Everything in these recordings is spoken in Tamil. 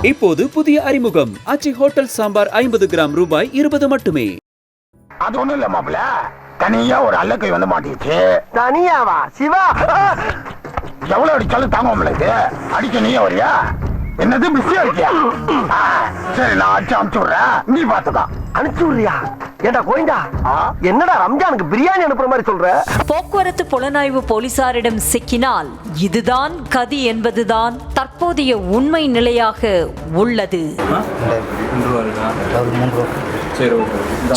இப்போது புதிய அறிமுகம் ஆச்சி ஹோட்டல் சாம்பார் 50 கிராம் ரூபாய் 20 மட்டுமே. அது ஒண்ணும் இல்ல மாப்பிள, தனியா ஒரு அல்லக்கை வந்து மாட்டிச்சு. தனியாவா சிவா? எவ்வளவு அடிச்சாலும் தாங்க உங்களுக்கு. அடிக்க நீ வரியா? என்னது பிஸியா இருக்கியா? சரி நான் அனுப்பிச்சு விடுறேன், நீ பாத்துக்கா. அனுப்பிச்சு விடுறியா? ஏண்டா கோயிண்டா, என்னடா ரம்ஜானுக்கு பிரியாணி அனுப்புற மாதிரி சொல்ற? போக்குவரத்து புலனாய்வு போலீசாரிடம் சிக்கினால் இதுதான் கதி என்பதுதான் தற்போதைய உண்மை நிலையாக உள்ளது.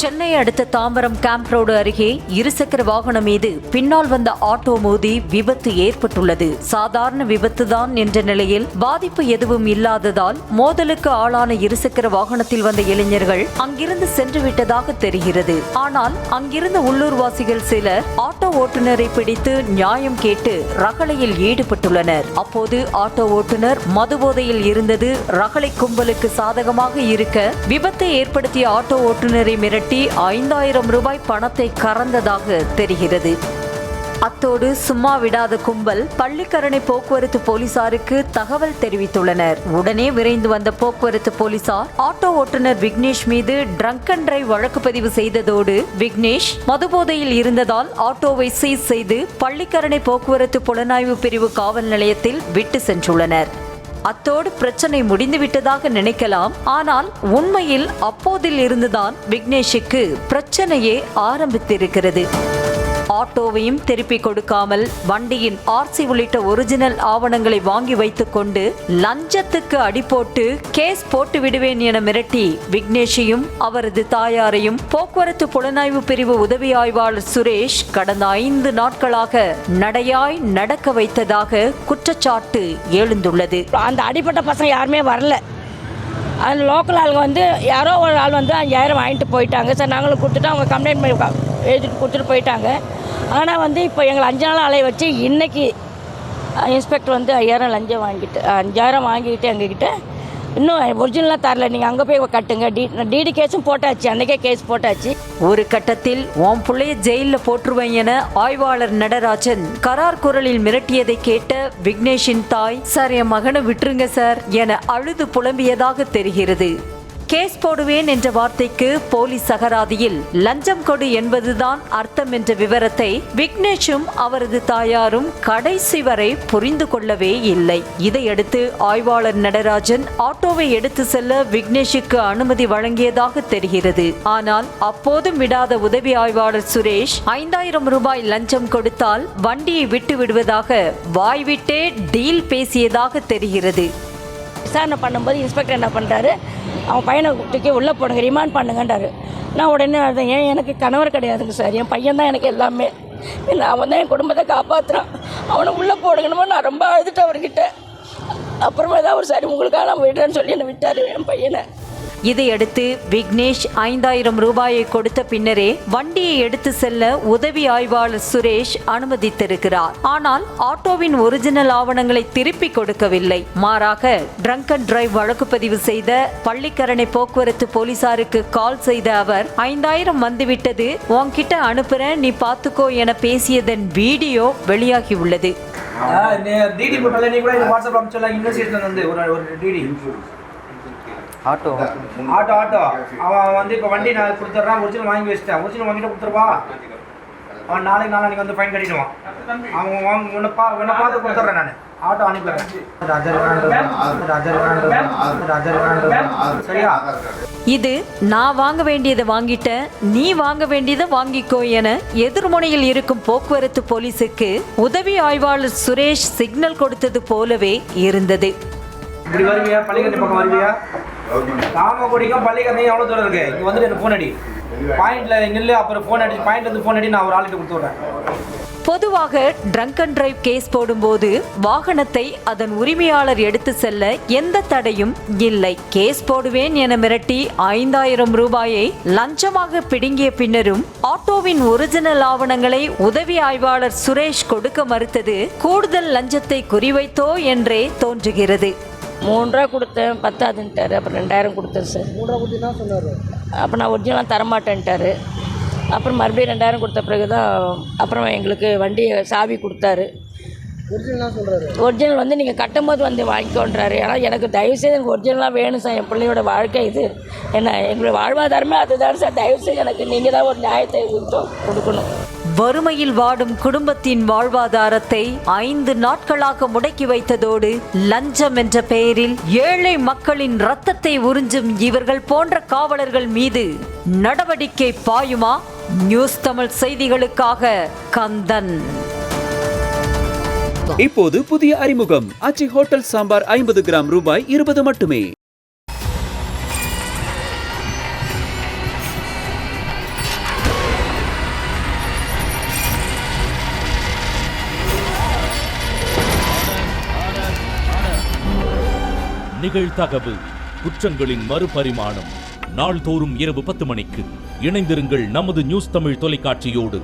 சென்னை அடுத்த தாம்பரம் கேம்ப் ரோடு அருகே இருசக்கர வாகனம் மீது பின்னால் வந்த ஆட்டோ மோதி விபத்து ஏற்பட்டுள்ளது. சாதாரண விபத்துதான் என்ற நிலையில் பாதிப்பு எதுவும் இல்லாததால் மோதலுக்கு ஆளான இருசக்கர வாகனத்தில் வந்த இளைஞர்கள் அங்கிருந்து சென்று விட்டதாக தெரிகிறது. ஆனால் அங்கிருந்த உள்ளூர்வாசிகள் சிலர் ஆட்டோ ஓட்டுநரை பிடித்து நியாயம் கேட்டு ரகளையில் ஈடுபட்டுள்ளனர். அப்போது ஆட்டோ ஓட்டுநர் மதுபோதையில் இருந்தது ரகளை கும்பலுக்கு சாதகமாக இருக்க விபத்தை ஏற்படுத்திய ஆட்டோ ஓட்டுநரை மிரட்டி 5000 ரூபாய் பணத்தை கறந்ததாக தெரிகிறது. அத்தோடு சும்மா விடாத கும்பல் பள்ளிக்கரணை போக்குவரத்து போலீசாருக்கு தகவல் தெரிவித்துள்ளனர். உடனே விரைந்து வந்த போக்குவரத்து போலீசார் ஆட்டோ ஓட்டுநர் விக்னேஷ் மீது ட்ரங்க் அண்ட் டிரைவ் வழக்கு பதிவு செய்ததோடு விக்னேஷ் மதுபோதையில் இருந்ததால் ஆட்டோவை சீஸ் செய்து பள்ளிக்கரணை போக்குவரத்து புலனாய்வு பிரிவு காவல் நிலையத்தில் விட்டு சென்றுள்ளனர். அத்தோடு பிரச்சனை முடிந்துவிட்டதாக நினைக்கலாம். ஆனால் உண்மையில் அப்போதில் இருந்துதான் விக்னேஷுக்கு பிரச்சனையே ஆரம்பித்திருக்கிறது. ஆட்டோவையும் திருப்பி கொடுக்காமல் வண்டியின் ஆர்சி உள்ளிட்ட ஒரிஜினல் ஆவணங்களை வாங்கி வைத்துக் கொண்டு லஞ்சத்துக்கு அடிபோட்டு கேஸ் போட்டு விடுவேன் என மிரட்டி விக்னேஷையும் அவரது தாயாரையும் போக்குவரத்து புலனாய்வு பிரிவு உதவி ஆய்வாளர் சுரேஷ் கடந்த 5 நாட்களாக நடையாய் நடக்க வைத்ததாக குற்றச்சாட்டு எழுந்துள்ளது. அந்த அடிப்பட்ட பசங்க யாருமே வரல. அந்த லோக்கல் ஆளுங்க வந்து யாரோ ஒரு ஆள் வந்து 5000 வாங்கிட்டு போயிட்டாங்க. சார் நாங்களும் கொடுத்துட்டு அவங்க கம்ப்ளைண்ட் பண்ணி எழுதிட்டு கொடுத்துட்டு போயிட்டாங்க. ஆனால் வந்து இப்போ எங்களை 5 நாள் அலைய வச்சு இன்றைக்கி இன்ஸ்பெக்டர் வந்து 5000 லஞ்சம் வாங்கிட்டு 5000 வாங்கிட்டு எங்ககிட்ட இன்னும் ஒரிஜினலாக தரல. நீங்கள் அங்கே போய் கட்டுங்க. டிடி கேஸும் போட்டாச்சு, அன்றைக்கே கேஸ் போட்டாச்சு. ஒரு கட்டத்தில் ஓம் புள்ளைய ஜெயிலில் போட்டுருவேன் என ஆய்வாளர் நடராஜன் கரார் குரலில் மிரட்டியதை கேட்ட விக்னேஷின் தாய், சார் என் மகனை விட்டுருங்க சார் என அழுது புலம்பியதாக தெரிகிறது. கேஸ் போடுவேன் என்ற வார்த்தைக்கு போலீஸ் அகராதியில் லஞ்சம் கொடு என்பதுதான் அர்த்தம் என்ற விவரத்தை விக்னேஷும் அவரது தாயாரும் கடைசி வரை புரிந்து கொள்ளவே இல்லை. இதையடுத்து ஆய்வாளர் நடராஜன் ஆட்டோவை எடுத்து செல்ல விக்னேஷுக்கு அனுமதி வழங்கியதாக தெரிகிறது. ஆனால் அப்போதும் விடாத உதவி ஆய்வாளர் சுரேஷ் 5000 ரூபாய் லஞ்சம் கொடுத்தால் வண்டியை விட்டு விடுவதாக வாய்விட்டே டீல் பேசியதாக தெரிகிறது. விசாரணை பண்ணும்போது இன்ஸ்பெக்டர் என்ன பண்ணுறாரு, அவன் பையனை தூக்கி உள்ளே போடுங்க, ரிமாண்ட் பண்ணுங்கன்றாரு. நான் உடனே அழுதேன். ஏன் எனக்கு கணவர் கிடையாதுங்க சார், என் பையன் தான் எனக்கு எல்லாமே. அவன் தான் என் குடும்பத்தை காப்பாற்றுறான், அவனை உள்ளே போடுங்கணுமோ நான் ரொம்ப அழுதுட்டு அவர்கிட்ட. அப்புறமா தான் அவர் சரி உங்களுக்காக நான் விடுறேன்னு சொல்லி என்னை விட்டார் என் பையனை. இதையடுத்து விக்னேஷ் 5000 ரூபாயை கொடுத்த பின்னரே வண்டியை எடுத்து செல்ல உதவி ஆய்வாளர் சுரேஷ் அனுமதித்திருக்கிறார். ஆனால் ஆட்டோவின் ஒரிஜினல் ஆவணங்களை திருப்பி கொடுக்கவில்லை. மாறாக ட்ரங்க் அண்ட் டிரைவ் வழக்கு பதிவு செய்த பள்ளிக்கரணை போக்குவரத்து போலீசாருக்கு கால் செய்த அவர் 5000 வந்துவிட்டது, உன்கிட்ட அனுப்புறேன் நீ பாத்துக்கோ என பேசியதன் வீடியோ வெளியாகியுள்ளது. ஆட்டோ அவன் வந்து இப்போ வண்டி நான் கொடுத்துட்றான், ஒரிஜினல் வாங்கி வச்சுட்டேன். ஒரிஜினல் வாங்கிட்டு கொடுத்துருவா, அவன் நாளைக்கு வந்து ஃபைன் கட்டிடுவான். அவன் உன்னை பார்த்து கொடுத்துட்றேன் நான். ஆட்டோ அனுப்பிடுறேன். சரியா? இது நான் வாங்க வேண்டியதை வாங்கிட்டேன், நீ வாங்க வேண்டியதை வாங்கிக்கோ என எதிர்முனையில் இருக்கும் போக்குவரத்து போலீஸுக்கு உதவி ஆய்வாளர் சுரேஷ் சிக்னல் கொடுத்தது போலவே இருந்தது. இப்படி வருவியா, பள்ளிக்கரணை பக்கம் வருவியா? காமக்குடிக்கும் பள்ளிக்கரணையும் எவ்வளோ தூரம் இருக்கு? இங்கே வந்துட்டு எனக்கு ஃபோன் அடி, பாயிண்ட்ல நில்லு, அப்புறம் ஃபோன் அடி, பாயிண்ட்ல இருந்து ஃபோன் அடி, நான் ஒரு ஆளுக்கு கொடுத்து விட்றேன். பொதுவாக ட்ரங்க் அண்ட் டிரைவ் கேஸ் போடும்போது வாகனத்தை அதன் உரிமையாளர் எடுத்து செல்ல எந்த தடையும் இல்லை. கேஸ் போடுவேன் என மிரட்டி 5000 ரூபாயை லஞ்சமாக பிடுங்கிய பின்னரும் ஆட்டோவின் ஒரிஜினல் ஆவணங்களை உதவி ஆய்வாளர் சுரேஷ் கொடுக்க மறுத்தது கூடுதல் லஞ்சத்தை குறிவைத்தோ என்றே தோன்றுகிறது. 3 ரூபா கொடுத்தேன், பத்தாதுன்ட்டார். அப்புறம் 2000 கொடுத்தேன் சார். 3 ரூபா கொடுத்தீங்கன்னா சொன்னார். அப்போ நான் ஒரிஜினலாக தரமாட்டேன்ட்டார். அப்புறம் மறுபடியும் 2000 கொடுத்த பிறகு தான் அப்புறம் எங்களுக்கு வண்டி சாவி கொடுத்தாரு. ஒரிஜினல் வந்து நீங்கள் கட்டும்போது வந்து வாங்கிக்கோன்றாரு. ஆனால் எனக்கு தயவுசெய்து எனக்கு ஒரிஜினலாக வேணும் சார். என் பிள்ளையோட வாழ்க்கை இது என்ன, எங்களுடைய வாழ்வாதாரமே அதுதான் சார். தயவுசெய்து எனக்கு நீங்கள் தான் ஒரு நியாயத்தை கொடுக்கணும். வறுமையில் வாடும் குடும்பத்தின் வாழ்வாதாரத்தை 5 நாட்களாக முடக்கி வைத்ததோடு லஞ்சம் என்ற பெயரில் ஏழை மக்களின் ரத்தத்தை உறிஞ்சும் இவர்கள் போன்ற காவலர்கள் மீது நடவடிக்கை பாயுமா? நியூஸ் தமிழ் செய்திகளுக்காக கந்தன். இப்போது புதிய அறிமுகம் ஆச்சி ஹோட்டல் சாம்பார் 50 கிராம் ரூபாய் 20 மட்டுமே. நிகழ்தகவு குற்றங்களின் மறுபரிமாணம். நாள்தோறும் இரவு 10 மணிக்கு இணைந்திருங்கள் நமது நியூஸ் தமிழ் தொலைக்காட்சியோடு.